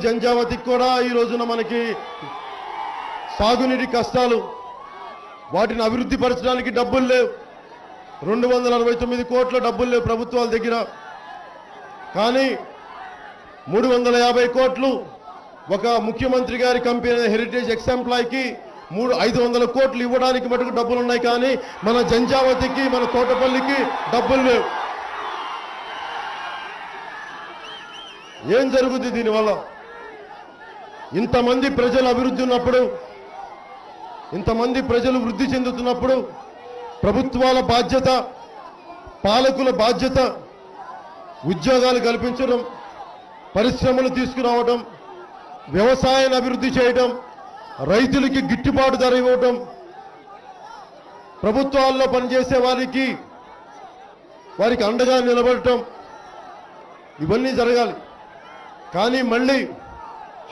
జంజావతికి కూడా ఈ రోజున మనకి సాగునీటి కష్టాలు, వాటిని అభివృద్ధి పరచడానికి డబ్బులు లేవు. 269 కోట్ల డబ్బులు లేవు ప్రభుత్వాల దగ్గర. కానీ 350 కోట్లు ఒక ముఖ్యమంత్రి గారి కంపెనీ హెరిటేజ్ ఎక్స్ ఎంప్లాయ్కి 500 కోట్లు ఇవ్వడానికి మటుకు డబ్బులు ఉన్నాయి. కానీ మన జంజావతికి, మన తోటపల్లికి డబ్బులు లేవు. ఏం జరుగుతుంది దీనివల్ల? ఇంతమంది ప్రజలు అభివృద్ధి ఉన్నప్పుడు, ఇంతమంది ప్రజలు వృద్ధి చెందుతున్నప్పుడు ప్రభుత్వాల బాధ్యత, పాలకుల బాధ్యత ఉద్యోగాలు కల్పించడం, పరిశ్రమలు తీసుకురావడం, వ్యవసాయాన్ని అభివృద్ధి చేయడం, రైతులకి గిట్టుబాటు ధర ఇవ్వడం, ప్రభుత్వాల్లో పనిచేసే వారికి అండగా నిలబడటం, ఇవన్నీ జరగాలి. కానీ మళ్ళీ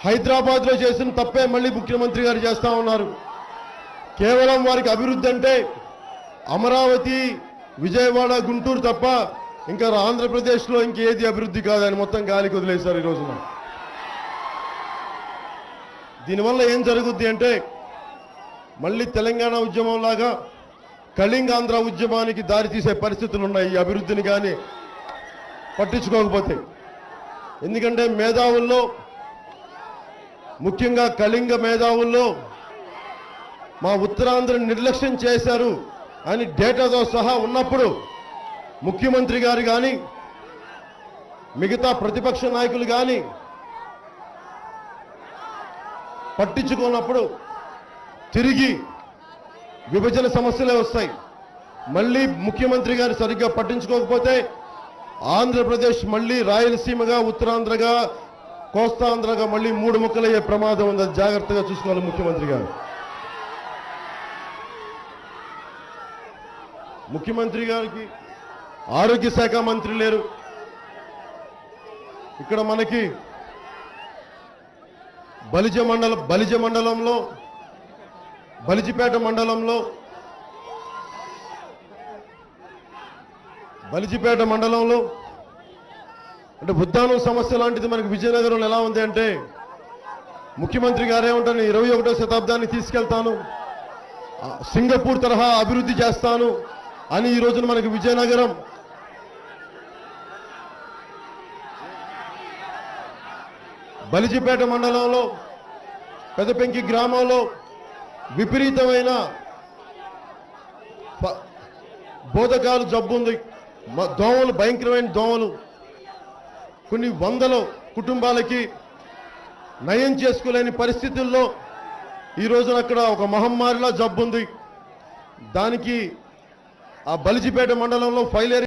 హైదరాబాద్లో చేసిన తప్పే మళ్ళీ ముఖ్యమంత్రి గారు చేస్తా ఉన్నారు. కేవలం వారికి అభివృద్ధి అంటే అమరావతి, విజయవాడ, గుంటూరు తప్ప ఇంకా ఆంధ్రప్రదేశ్లో ఇంకేది అభివృద్ధి కాదని మొత్తం గాలికి వదిలేశారు ఈ రోజున. దీనివల్ల ఏం జరుగుద్ది అంటే మళ్ళీ తెలంగాణ ఉద్యమం లాగా కళింగాంధ్ర ఉద్యమానికి దారితీసే పరిస్థితులు ఉన్నాయి, ఈ అభివృద్ధిని కానీ పట్టించుకోకపోతే. ఎందుకంటే మేధావుల్లో, ముఖ్యంగా కళింగ మేధావుల్లో మా ఉత్తరాంధ్రని నిర్లక్ష్యం చేశారు అని డేటాతో సహా ఉన్నప్పుడు ముఖ్యమంత్రి గారు కానీ మిగతా ప్రతిపక్ష నాయకులు కానీ పట్టించుకున్నప్పుడు తిరిగి విభజన సమస్యలే వస్తాయి. మళ్ళీ ముఖ్యమంత్రి గారు సరిగ్గా పట్టించుకోకపోతే ఆంధ్రప్రదేశ్ మళ్ళీ రాయలసీమగా, ఉత్తరాంధ్రగా, కోస్తాంధ్రగా మళ్ళీ 3 ముక్కలయ్యే ప్రమాదం ఉంది. జాగ్రత్తగా చూసుకోవాలి ముఖ్యమంత్రి గారు. ముఖ్యమంత్రి గారికి ఆరోగ్య శాఖ మంత్రి లేరు. ఇక్కడ మనకి బలిజిపేట మండలంలో అంటే బుద్ధానం సమస్య లాంటిది మనకి విజయనగరంలో ఎలా ఉంది అంటే ముఖ్యమంత్రి గారే ఉంటాను 21వ శతాబ్దాన్ని తీసుకెళ్తాను, సింగపూర్ తరహా అభివృద్ధి చేస్తాను అని ఈ రోజున మనకి విజయనగరం బలిజిపేట మండలంలో పెదపెంకి గ్రామంలో విపరీతమైన బోధకాలు జబ్బు ఉంది. దోమలు, భయంకరమైన దోమలు, కొన్ని వందల కుటుంబాలకి నయం చేసుకోలేని పరిస్థితుల్లో ఈ రోజున అక్కడ ఒక మహమ్మారిలా జబ్బు ఉంది. దానికి ఆ బలిజిపేట మండలంలో ఫైలేరియా